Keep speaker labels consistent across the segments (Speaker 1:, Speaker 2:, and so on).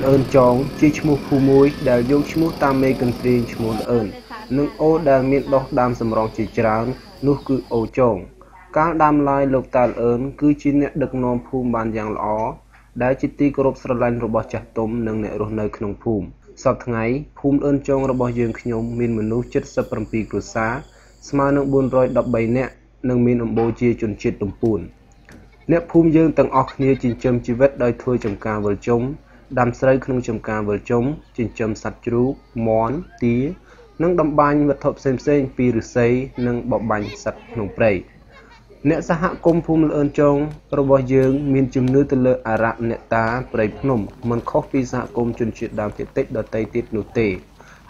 Speaker 1: អឿនចងជាឈ្មោះភូមិមួយដែលយកឈ្មោះតាមមេកន្ទ្រីឈ្មោះអឿននិងអូដែលមានដុះដើមសម្រងជាច្រើននោះគឺអូចងកាលដើមឡើយលោកតាអឿនគឺជាអ្នកដឹកនាំភូមិបានយ៉ាងល្អដែលជាទីគោរពស្រឡាញ់របស់ចាស់ទុំនិងអ្នករស់នៅក្នុងភូមិសប្តាហ៍ថ្ងៃភូមិអឿនចងរបស់យើងខ្ញុំមានមនុស្ស77គ្រួសារស្មើនឹង413នាក់និងមានអំបូរជាជនជាតិទំពួនអ្នកភូមិយើងទាំងអស់គ្នាចិញ្ចឹមជីវិតដោយធ្វើចំការវិលជុំដាំស្រូវក្នុងចំការវិលជុំចិញ្ចឹមសត្វជ្រូកមាន់ទានិងដំបាញវត្ថុផ្សេងៗពីឫស្សីនិងបបាញ់សត្វក្នុងព្រៃអ្នកសហគមន៍ភូមិលអឿនចងរបស់យើងមានជំនឿទៅលើអារក្សអ្នកតាព្រៃភ្នំមិនខុសពីសហគមន៍ជនជាតិដើមភាគតិចដទៃទៀតនោះទេ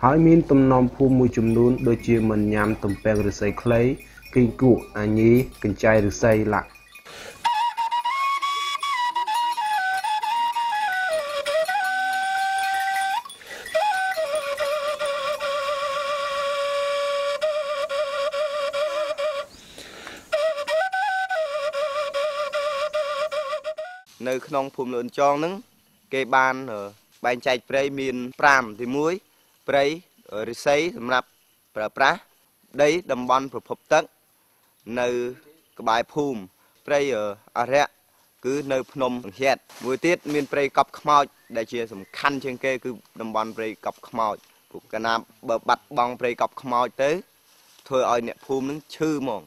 Speaker 1: ហើយមានទំនំភូមិមួយចំនួនដូចជាមិនញ៉ាំទំពាំងឫស្សីខ្លីគីងគក់អាញីកញ្ចៃឫស្សីឡាក់
Speaker 2: នៅក្នុងភូមិលឿនចងហ្នឹងគេបានបែងចែកព្រៃមាន5ទី1ព្រៃឫស្សីសម្រាប់ប្រើប្រាស់ដីតំបន់ប្រភពទឹកនៅក្បែរភូមិព្រៃអរិយគឺនៅភ្នំអង្ហែតមួយទៀតមានព្រៃកប់ខ្មោចដែលជាសំខាន់ជាងគេគឺតំបន់ព្រៃកប់ខ្មោចព្រោះកាលណាបើបាត់បង់ព្រៃកប់ខ្មោចទៅធ្វើឲ្យអ្នកភូមិនឹងឈឺហ្មង